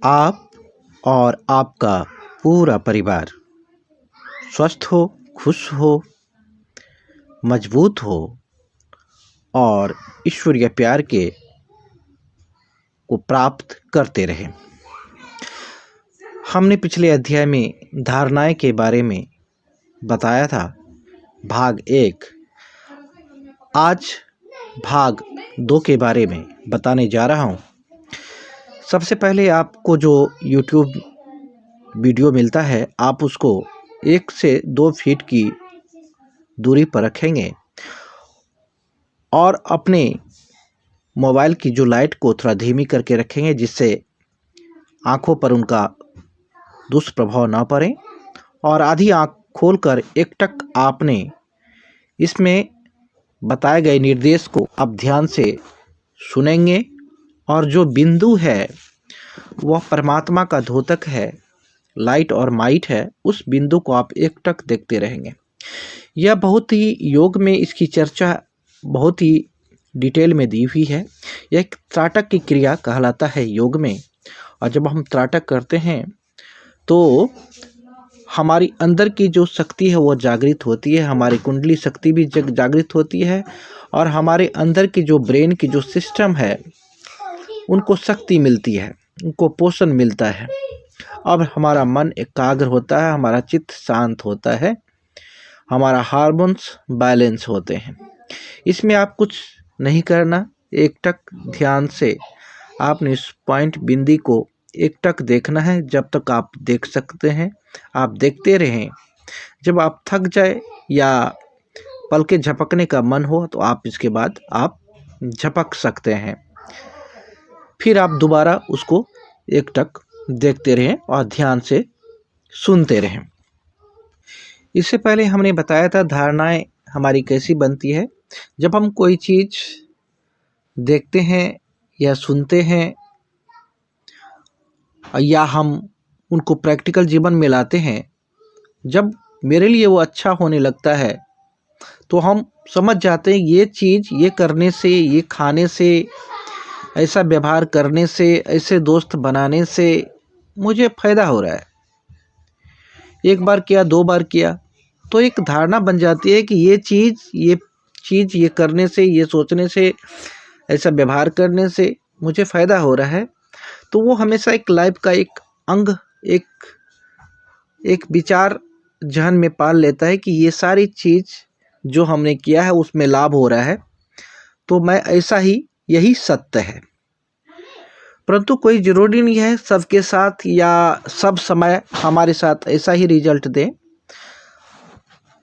आप और आपका पूरा परिवार स्वस्थ हो, खुश हो, मजबूत हो और ईश्वरीय प्यार को प्राप्त करते रहें। हमने पिछले अध्याय में धारणाएं के बारे में बताया था, भाग 1। आज भाग 2 के बारे में बताने जा रहा हूं। सबसे पहले आपको जो YouTube वीडियो मिलता है, आप उसको 1 से 2 फीट की दूरी पर रखेंगे और अपने मोबाइल की जो लाइट को थोड़ा धीमी करके रखेंगे, जिससे आँखों पर उनका दुष्प्रभाव ना पड़े। और आधी आँख खोलकर एकटक आपने इसमें बताए गए निर्देश को आप ध्यान से सुनेंगे और जो बिंदु है वह परमात्मा का द्योतक है, लाइट और माइट है। उस बिंदु को आप एकटक देखते रहेंगे। यह बहुत ही योग में इसकी चर्चा बहुत ही डिटेल में दी हुई है। यह एक त्राटक की क्रिया कहलाता है योग में। और जब हम त्राटक करते हैं तो हमारी अंदर की जो शक्ति है वह जागृत होती है, हमारी कुंडली शक्ति भी जागृत होती है और हमारे अंदर की जो ब्रेन की जो सिस्टम है उनको शक्ति मिलती है, उनको पोषण मिलता है। अब हमारा मन एकाग्र होता है, हमारा चित्त शांत होता है, हमारा हार्मोन्स बैलेंस होते हैं। इसमें आप कुछ नहीं करना, एकटक ध्यान से आपने इस पॉइंट बिंदी को एकटक देखना है। जब तक आप देख सकते हैं आप देखते रहें। जब आप थक जाए या पलके झपकने का मन हो तो आप इसके बाद आप झपक सकते हैं। फिर आप दोबारा उसको एकटक देखते रहें और ध्यान से सुनते रहें। इससे पहले हमने बताया था धारणाएं हमारी कैसी बनती है। जब हम कोई चीज़ देखते हैं या सुनते हैं या हम उनको प्रैक्टिकल जीवन में लाते हैं, जब मेरे लिए वो अच्छा होने लगता है तो हम समझ जाते हैं ये चीज़ ये करने से, ये खाने से, ऐसा व्यवहार करने से, ऐसे दोस्त बनाने से मुझे फ़ायदा हो रहा है। एक बार किया, 2 बार किया तो एक धारणा बन जाती है कि ये चीज़ ये करने से, ये सोचने से, ऐसा व्यवहार करने से मुझे फ़ायदा हो रहा है। तो वो हमेशा एक लाइफ का एक अंग, एक विचार जहन में पाल लेता है कि ये सारी चीज़ जो हमने किया है उसमें लाभ हो रहा है, तो मैं ऐसा ही, यही सत्य है। परंतु कोई ज़रूरी नहीं है सबके साथ या सब समय हमारे साथ ऐसा ही रिजल्ट दे।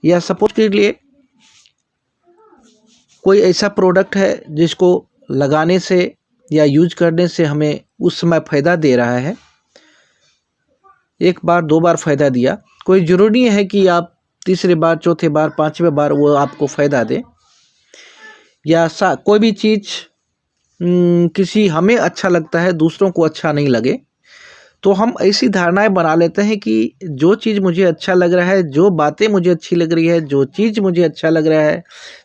या सपोज के लिए कोई ऐसा प्रोडक्ट है जिसको लगाने से या यूज करने से हमें उस समय फ़ायदा दे रहा है, 1 बार 2 बार फ़ायदा दिया, कोई ज़रूरी नहीं है कि आप तीसरे बार, चौथे बार, 5वें बार वो आपको फ़ायदा दे। या कोई भी चीज़ किसी हमें अच्छा लगता है, दूसरों को अच्छा नहीं लगे, तो हम ऐसी धारणाएं बना लेते हैं कि जो चीज़ मुझे अच्छा लग रहा है, जो बातें मुझे अच्छी लग रही है, जो चीज़ मुझे अच्छा लग रहा है,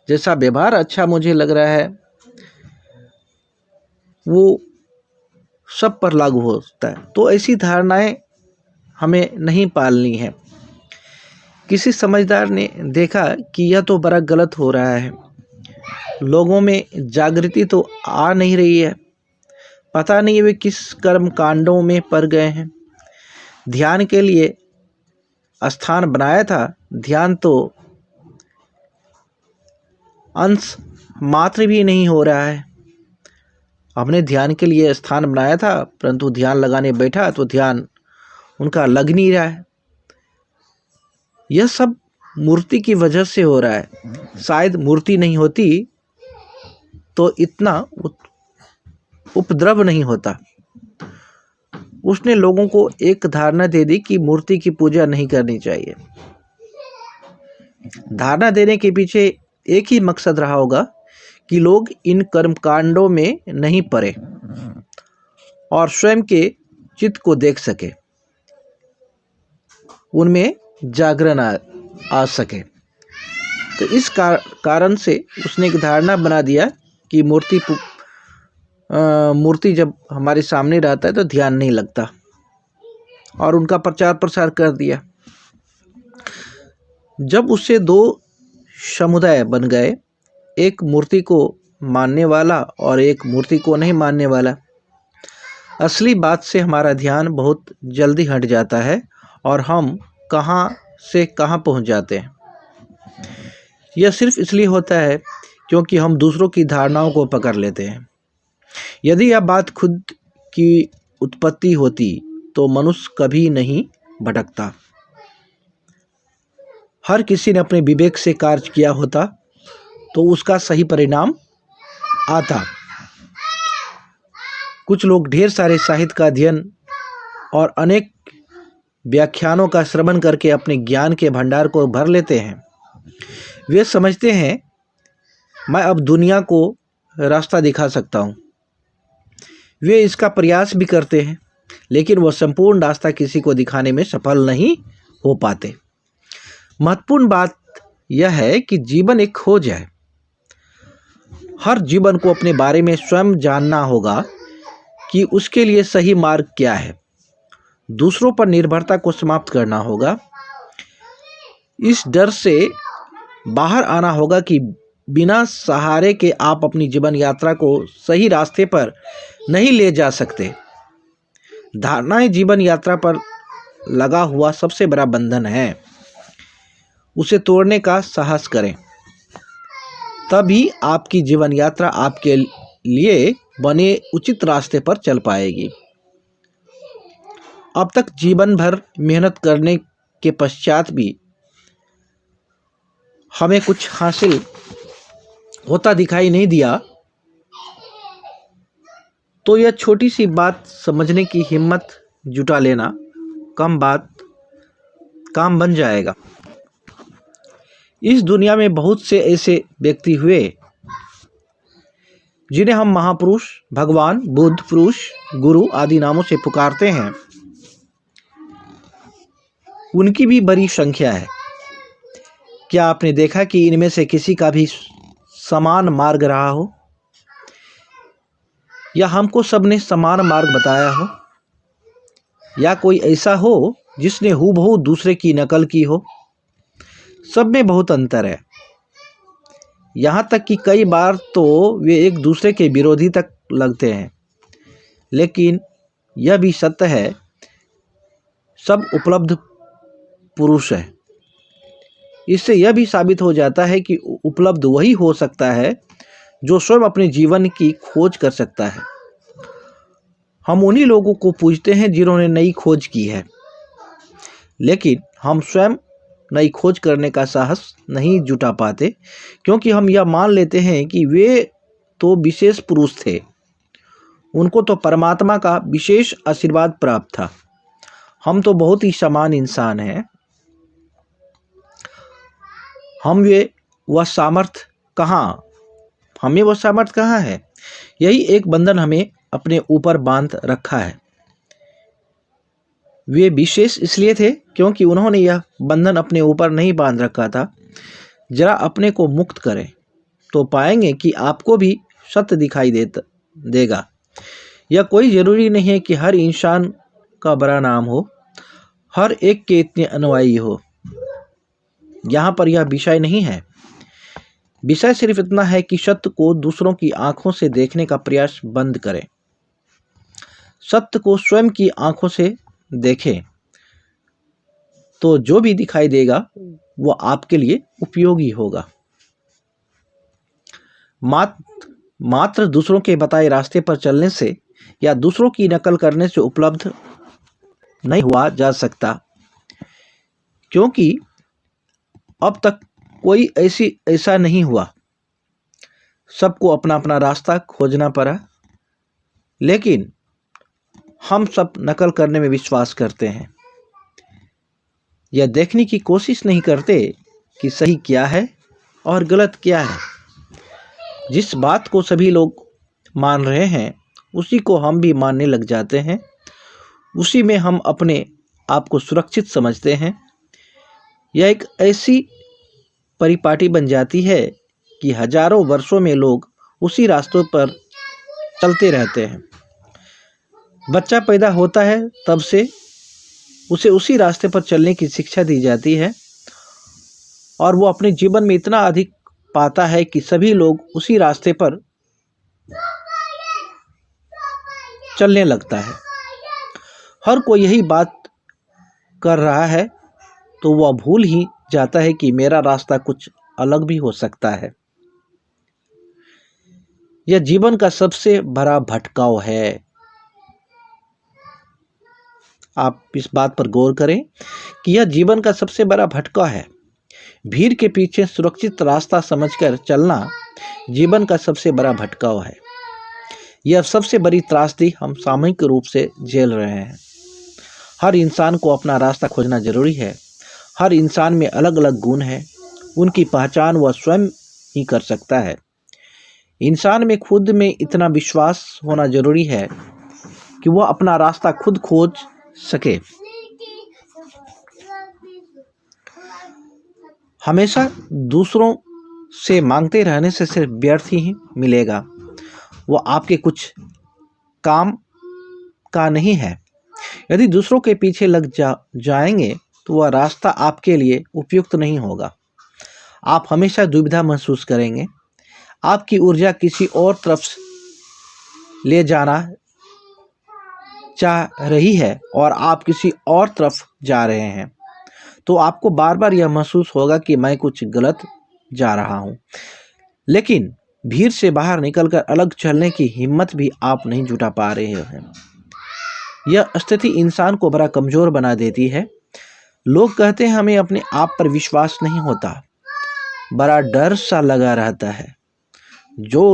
जैसा व्यवहार अच्छा मुझे लग रहा है, वो सब पर लागू होता है। तो ऐसी धारणाएं हमें नहीं पालनी है। किसी समझदार ने देखा कि यह तो बड़ा गलत हो रहा है, लोगों में जागृति तो आ नहीं रही है, पता नहीं वे किस कर्म कांडों में पड़ गए हैं। ध्यान के लिए स्थान बनाया था, ध्यान तो अंश मात्र भी नहीं हो रहा है। हमने ध्यान के लिए स्थान बनाया था, परंतु ध्यान लगाने बैठा तो ध्यान उनका लग नहीं रहा है। यह सब मूर्ति की वजह से हो रहा है। शायद मूर्ति नहीं होती तो इतना उपद्रव नहीं होता। उसने लोगों को एक धारणा दे दी कि मूर्ति की पूजा नहीं करनी चाहिए। धारणा देने के पीछे एक ही मकसद रहा होगा कि लोग इन कर्मकांडों में नहीं पड़े और स्वयं के चित्त को देख सके, उनमें जागरण आ सके। तो इस कारण से उसने एक धारणा बना दिया कि मूर्ति जब हमारे सामने रहता है तो ध्यान नहीं लगता। और उनका प्रचार प्रसार कर दिया। जब उससे दो समुदाय बन गए, एक मूर्ति को मानने वाला और एक मूर्ति को नहीं मानने वाला, असली बात से हमारा ध्यान बहुत जल्दी हट जाता है और हम कहाँ से कहाँ पहुँच जाते हैं। यह सिर्फ इसलिए होता है क्योंकि हम दूसरों की धारणाओं को पकड़ लेते हैं। यदि यह बात खुद की उत्पत्ति होती तो मनुष्य कभी नहीं भटकता। हर किसी ने अपने विवेक से कार्य किया होता तो उसका सही परिणाम आता। कुछ लोग ढेर सारे साहित्य का अध्ययन और अनेक व्याख्यानों का श्रवण करके अपने ज्ञान के भंडार को भर लेते हैं। वे समझते हैं मैं अब दुनिया को रास्ता दिखा सकता हूँ। वे इसका प्रयास भी करते हैं, लेकिन वह संपूर्ण रास्ता किसी को दिखाने में सफल नहीं हो पाते। महत्वपूर्ण बात यह है कि जीवन एक खोज है। हर जीवन को अपने बारे में स्वयं जानना होगा कि उसके लिए सही मार्ग क्या है। दूसरों पर निर्भरता को समाप्त करना होगा। इस डर से बाहर आना होगा कि बिना सहारे के आप अपनी जीवन यात्रा को सही रास्ते पर नहीं ले जा सकते। धारणाएं जीवन यात्रा पर लगा हुआ सबसे बड़ा बंधन है। उसे तोड़ने का साहस करें, तभी आपकी जीवन यात्रा आपके लिए बने उचित रास्ते पर चल पाएगी। अब तक जीवन भर मेहनत करने के पश्चात भी हमें कुछ हासिल होता दिखाई नहीं दिया तो यह छोटी सी बात समझने की हिम्मत जुटा लेना काम बन जाएगा। इस दुनिया में बहुत से ऐसे व्यक्ति हुए जिन्हें हम महापुरुष, भगवान, बुद्ध पुरुष, गुरु आदि नामों से पुकारते हैं। उनकी भी बड़ी संख्या है। क्या आपने देखा कि इनमें से किसी का भी समान मार्ग रहा हो, या हमको सबने समान मार्ग बताया हो, या कोई ऐसा हो जिसने हूबहू दूसरे की नकल की हो? सब में बहुत अंतर है। यहाँ तक कि कई बार तो वे एक दूसरे के विरोधी तक लगते हैं। लेकिन यह भी सत्य है, सब उपलब्ध पुरुष है। इससे यह भी साबित हो जाता है कि उपलब्ध वही हो सकता है जो स्वयं अपने जीवन की खोज कर सकता है। हम उन्हीं लोगों को पूजते हैं जिन्होंने नई खोज की है, लेकिन हम स्वयं नई खोज करने का साहस नहीं जुटा पाते, क्योंकि हम यह मान लेते हैं कि वे तो विशेष पुरुष थे, उनको तो परमात्मा का विशेष आशीर्वाद प्राप्त था। हम तो बहुत ही समान इंसान हैं। हमें वह सामर्थ्य कहाँ है? यही एक बंधन हमें अपने ऊपर बांध रखा है। वे विशेष इसलिए थे क्योंकि उन्होंने यह बंधन अपने ऊपर नहीं बांध रखा था। जरा अपने को मुक्त करें तो पाएंगे कि आपको भी सत्य दिखाई देगा। यह कोई ज़रूरी नहीं है कि हर इंसान का बड़ा नाम हो, हर एक के इतने अनुयायी हो। यहाँ पर यह विषय नहीं है। विषय सिर्फ इतना है कि सत्य को दूसरों की आंखों से देखने का प्रयास बंद करें। सत्य को स्वयं की आंखों से देखें तो जो भी दिखाई देगा वो आपके लिए उपयोगी होगा। मात्र दूसरों के बताए रास्ते पर चलने से या दूसरों की नकल करने से उपलब्ध नहीं हुआ जा सकता, क्योंकि अब तक कोई ऐसा नहीं हुआ। सबको अपना अपना रास्ता खोजना पड़ा, लेकिन हम सब नकल करने में विश्वास करते हैं। यह देखने की कोशिश नहीं करते कि सही क्या है और गलत क्या है। जिस बात को सभी लोग मान रहे हैं उसी को हम भी मानने लग जाते हैं। उसी में हम अपने आप को सुरक्षित समझते हैं। यह एक ऐसी परिपाटी बन जाती है कि हजारों वर्षों में लोग उसी रास्तों पर चलते रहते हैं। बच्चा पैदा होता है तब से उसे उसी रास्ते पर चलने की शिक्षा दी जाती है और वो अपने जीवन में इतना अधिक पाता है कि सभी लोग उसी रास्ते पर चलने लगता है। हर कोई यही बात कर रहा है तो वह भूल ही जाता है कि मेरा रास्ता कुछ अलग भी हो सकता है। यह जीवन का सबसे बड़ा भटकाव है। आप इस बात पर गौर करें कि यह जीवन का सबसे बड़ा भटकाव है। भीड़ के पीछे सुरक्षित रास्ता समझकर चलना जीवन का सबसे बड़ा भटकाव है। यह सबसे बड़ी त्रासदी हम सामूहिक रूप से झेल रहे हैं। हर इंसान को अपना रास्ता खोजना जरूरी है। हर इंसान में अलग अलग गुण हैं, उनकी पहचान वह स्वयं ही कर सकता है। इंसान में खुद में इतना विश्वास होना जरूरी है कि वह अपना रास्ता खुद खोज सके। हमेशा दूसरों से मांगते रहने से सिर्फ व्यर्थ ही मिलेगा, वह आपके कुछ काम का नहीं है। यदि दूसरों के पीछे लग जाएंगे तो वह रास्ता आपके लिए उपयुक्त नहीं होगा। आप हमेशा दुविधा महसूस करेंगे। आपकी ऊर्जा किसी और तरफ ले जाना चाह रही है और आप किसी और तरफ जा रहे हैं, तो आपको बार बार यह महसूस होगा कि मैं कुछ गलत जा रहा हूँ। लेकिन भीड़ से बाहर निकलकर अलग चलने की हिम्मत भी आप नहीं जुटा पा रहे हैं। यह स्थिति इंसान को बड़ा कमज़ोर बना देती है। लोग कहते हैं हमें अपने आप पर विश्वास नहीं होता, बड़ा डर सा लगा रहता है। जो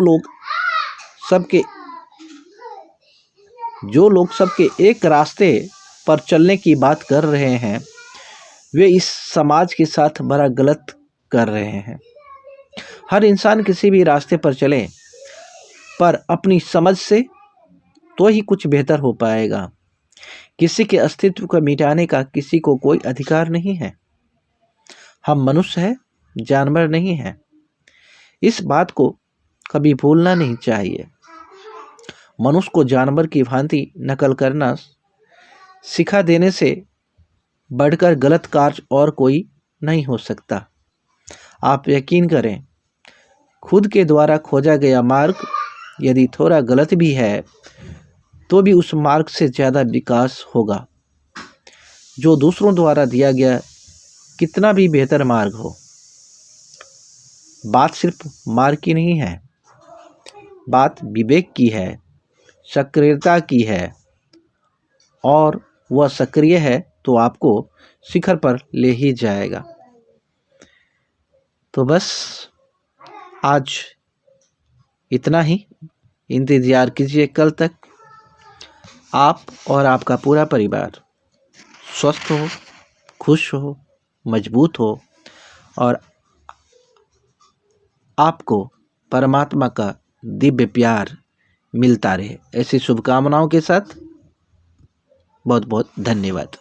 लोग सबके एक रास्ते पर चलने की बात कर रहे हैं, वे इस समाज के साथ बड़ा गलत कर रहे हैं। हर इंसान किसी भी रास्ते पर चले, पर अपनी समझ से तो ही कुछ बेहतर हो पाएगा। किसी के अस्तित्व को मिटाने का किसी को कोई अधिकार नहीं है। हम मनुष्य हैं, जानवर नहीं हैं। इस बात को कभी भूलना नहीं चाहिए। मनुष्य को जानवर की भांति नकल करना सिखा देने से बढ़कर गलत कार्य और कोई नहीं हो सकता। आप यकीन करें, खुद के द्वारा खोजा गया मार्ग यदि थोड़ा गलत भी है तो भी उस मार्ग से ज़्यादा विकास होगा जो दूसरों द्वारा दिया गया कितना भी बेहतर मार्ग हो। बात सिर्फ मार्ग की नहीं है, बात विवेक की है, सक्रियता की है, और वह सक्रिय है तो आपको शिखर पर ले ही जाएगा। तो बस आज इतना ही। इंतज़ार कीजिए कल तक। आप और आपका पूरा परिवार स्वस्थ हो, खुश हो, मजबूत हो और आपको परमात्मा का दिव्य प्यार मिलता रहे। ऐसी शुभकामनाओं के साथ बहुत बहुत धन्यवाद।